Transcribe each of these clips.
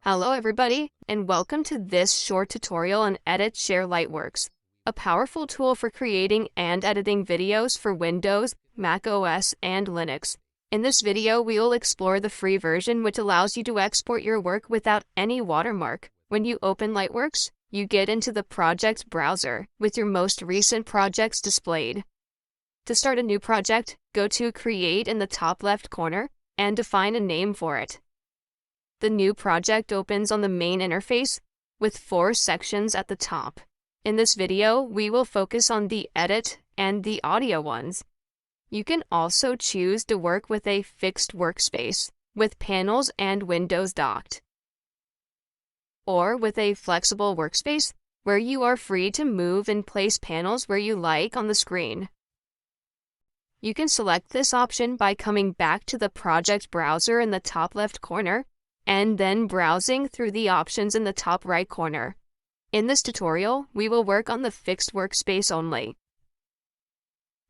Hello everybody, and welcome to this short tutorial on Share Lightworks, a powerful tool for creating and editing videos for Windows, Mac OS, and Linux. In this video, we will explore the free version which allows you to export your work without any watermark. When you open Lightworks, you get into the project browser with your most recent projects displayed. To start a new project, go to Create in the top left corner and define a name for it. The new project opens on the main interface with 4 sections at the top. In this video, we will focus on the edit and the audio ones. You can also choose to work with a fixed workspace with panels and windows docked, or with a flexible workspace where you are free to move and place panels where you like on the screen. You can select this option by coming back to the project browser in the top left corner and then browsing through the options in the top right corner. In this tutorial, we will work on the fixed workspace only.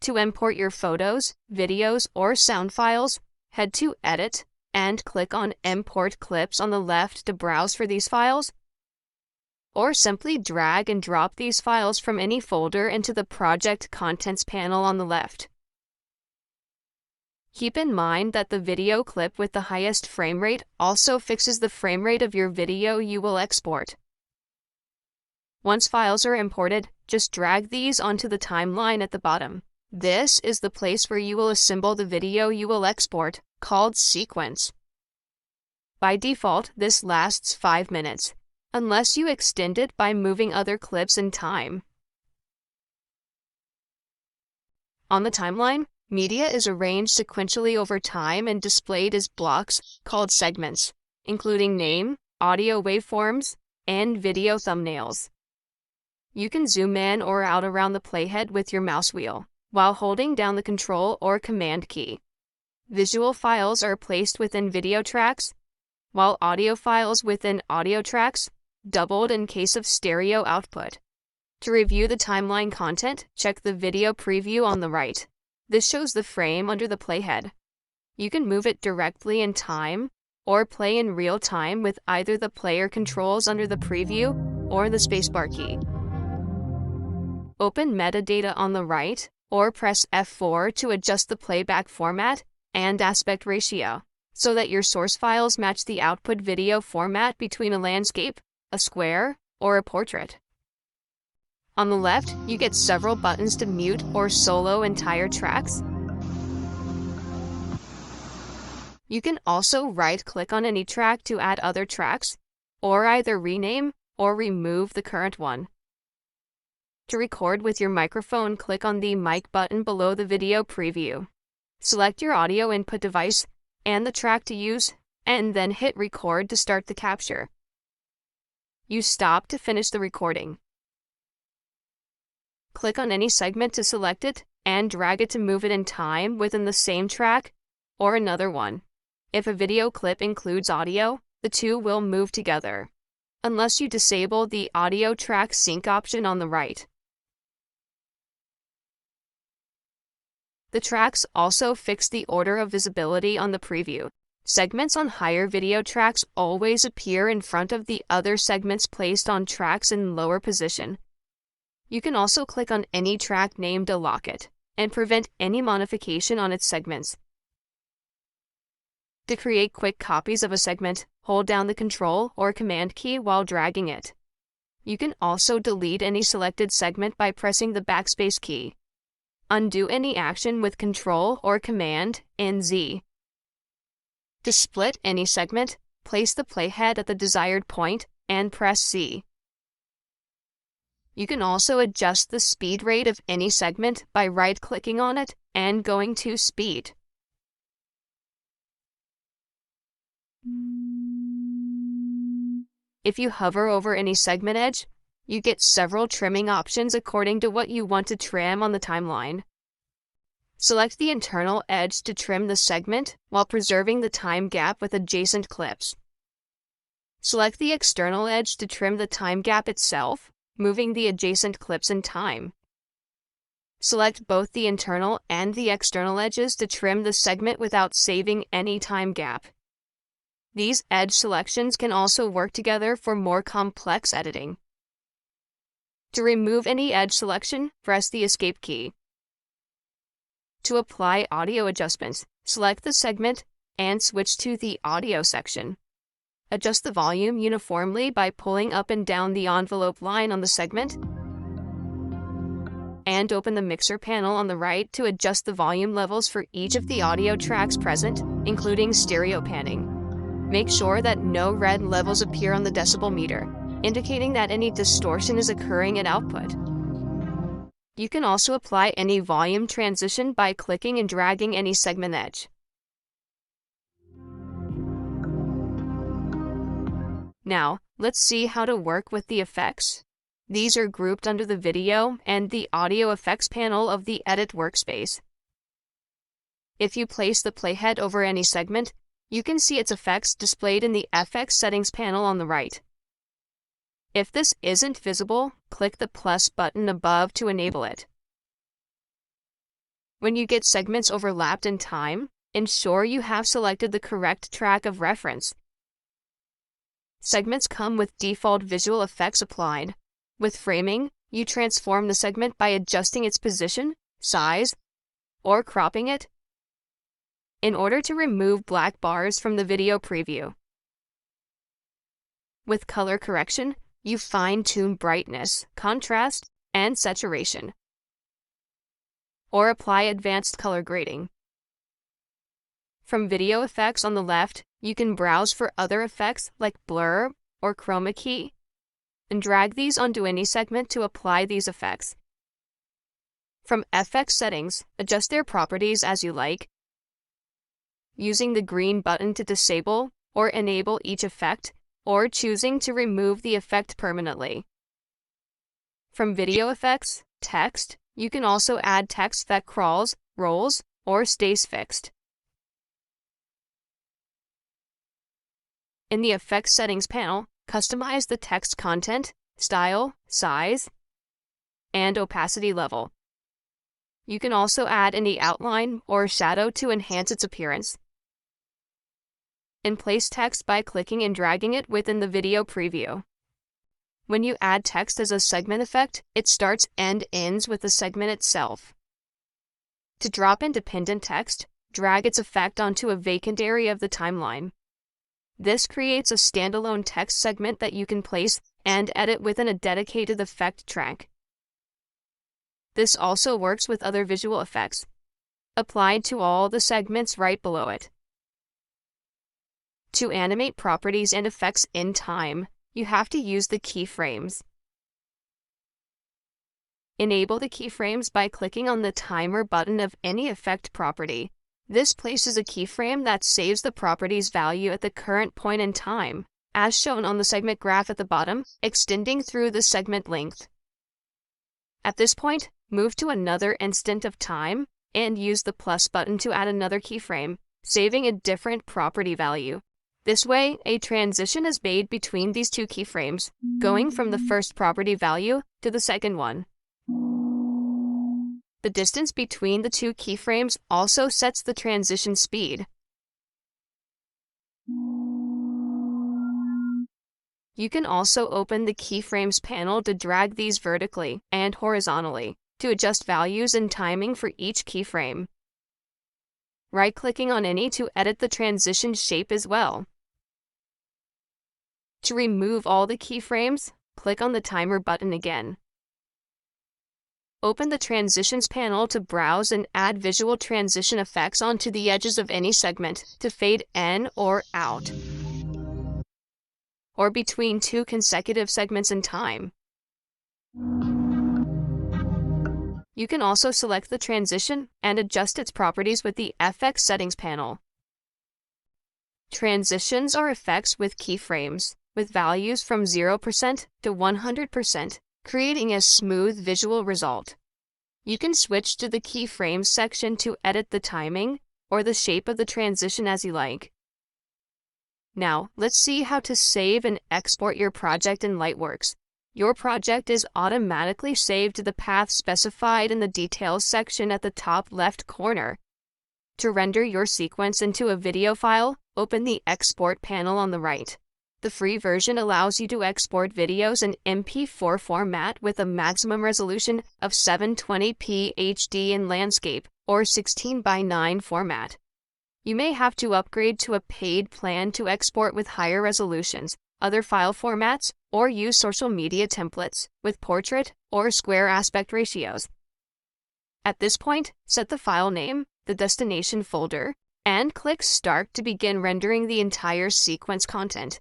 To import your photos, videos, or sound files, head to Edit and click on Import Clips on the left to browse for these files, or simply drag and drop these files from any folder into the Project Contents panel on the left. Keep in mind that the video clip with the highest frame rate also fixes the frame rate of your video you will export. Once files are imported, just drag these onto the timeline at the bottom. This is the place where you will assemble the video you will export, called Sequence. By default, this lasts 5 minutes, unless you extend it by moving other clips in time. On the timeline, media is arranged sequentially over time and displayed as blocks called segments, including name, audio waveforms, and video thumbnails. You can zoom in or out around the playhead with your mouse wheel, while holding down the Control or Command key. Visual files are placed within video tracks, while audio files within audio tracks, doubled in case of stereo output. To review the timeline content, check the video preview on the right. This shows the frame under the playhead. You can move it directly in time or play in real time with either the player controls under the preview or the spacebar key. Open metadata on the right or press F4 to adjust the playback format and aspect ratio so that your source files match the output video format between a landscape, a square, or a portrait. On the left, you get several buttons to mute or solo entire tracks. You can also right-click on any track to add other tracks, or either rename or remove the current one. To record with your microphone, click on the mic button below the video preview. Select your audio input device and the track to use, and then hit record to start the capture. Use stop to finish the recording. Click on any segment to select it and drag it to move it in time within the same track or another one. If a video clip includes audio, the two will move together, unless you disable the audio track sync option on the right. The tracks also fix the order of visibility on the preview. Segments on higher video tracks always appear in front of the other segments placed on tracks in lower position. You can also click on any track name to lock it and prevent any modification on its segments. To create quick copies of a segment, hold down the Control or Command key while dragging it. You can also delete any selected segment by pressing the backspace key. Undo any action with Control or Command and Z. To split any segment, place the playhead at the desired point and press C. You can also adjust the speed rate of any segment by right-clicking on it and going to Speed. If you hover over any segment edge, you get several trimming options according to what you want to trim on the timeline. Select the internal edge to trim the segment while preserving the time gap with adjacent clips. Select the external edge to trim the time gap itself, moving the adjacent clips in time. Select both the internal and the external edges to trim the segment without saving any time gap. These edge selections can also work together for more complex editing. To remove any edge selection, press the Escape key. To apply audio adjustments, select the segment and switch to the Audio section. Adjust the volume uniformly by pulling up and down the envelope line on the segment, and open the mixer panel on the right to adjust the volume levels for each of the audio tracks present, including stereo panning. Make sure that no red levels appear on the decibel meter, indicating that any distortion is occurring at output. You can also apply any volume transition by clicking and dragging any segment edge. Now, let's see how to work with the effects. These are grouped under the Video and the Audio Effects panel of the Edit workspace. If you place the playhead over any segment, you can see its effects displayed in the FX Settings panel on the right. If this isn't visible, click the plus button above to enable it. When you get segments overlapped in time, ensure you have selected the correct track of reference. Segments come with default visual effects applied. With framing, you transform the segment by adjusting its position, size, or cropping it in order to remove black bars from the video preview. With color correction, you fine-tune brightness, contrast, and saturation, or apply advanced color grading. From video effects on the left, you can browse for other effects like blur or chroma key, and drag these onto any segment to apply these effects. From FX Settings, adjust their properties as you like, using the green button to disable or enable each effect, or choosing to remove the effect permanently. From video effects, text, you can also add text that crawls, rolls, or stays fixed. In the Effects Settings panel, customize the text content, style, size, and opacity level. You can also add any outline or shadow to enhance its appearance. And place text by clicking and dragging it within the video preview. When you add text as a segment effect, it starts and ends with the segment itself. To drop independent text, drag its effect onto a vacant area of the timeline. This creates a standalone text segment that you can place and edit within a dedicated effect track. This also works with other visual effects, applied to all the segments right below it. To animate properties and effects in time, you have to use the keyframes. Enable the keyframes by clicking on the timer button of any effect property. This places a keyframe that saves the property's value at the current point in time, as shown on the segment graph at the bottom, extending through the segment length. At this point, move to another instant of time and use the plus button to add another keyframe, saving a different property value. This way, a transition is made between these two keyframes, going from the first property value to the second one. The distance between the two keyframes also sets the transition speed. You can also open the keyframes panel to drag these vertically and horizontally to adjust values and timing for each keyframe. Right-clicking on any to edit the transition shape as well. To remove all the keyframes, click on the timer button again. Open the Transitions panel to browse and add visual transition effects onto the edges of any segment to fade in or out, or between two consecutive segments in time. You can also select the transition and adjust its properties with the FX Settings panel. Transitions are effects with keyframes, with values from 0% to 100%, creating a smooth visual result. You can switch to the keyframes section to edit the timing or the shape of the transition as you like. Now, let's see how to save and export your project in Lightworks. Your project is automatically saved to the path specified in the Details section at the top left corner. To render your sequence into a video file, open the Export panel on the right. The free version allows you to export videos in MP4 format with a maximum resolution of 720p HD in landscape or 16:9 format. You may have to upgrade to a paid plan to export with higher resolutions, other file formats, or use social media templates with portrait or square aspect ratios. At this point, set the file name, the destination folder, and click Start to begin rendering the entire sequence content.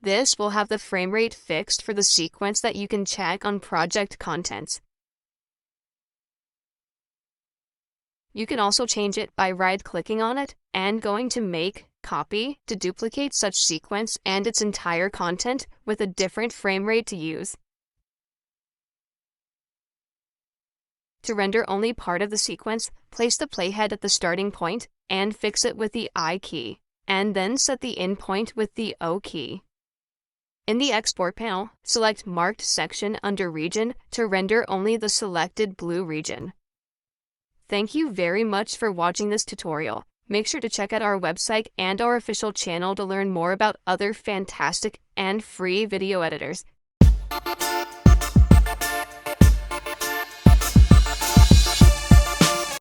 This will have the frame rate fixed for the sequence that you can check on project contents. You can also change it by right-clicking on it and going to Make Copy to duplicate such sequence and its entire content with a different frame rate to use. To render only part of the sequence, place the playhead at the starting point and fix it with the I key, and then set the end point with the O key. In the Export panel, select Marked Section under Region to render only the selected blue region. Thank you very much for watching this tutorial. Make sure to check out our website and our official channel to learn more about other fantastic and free video editors.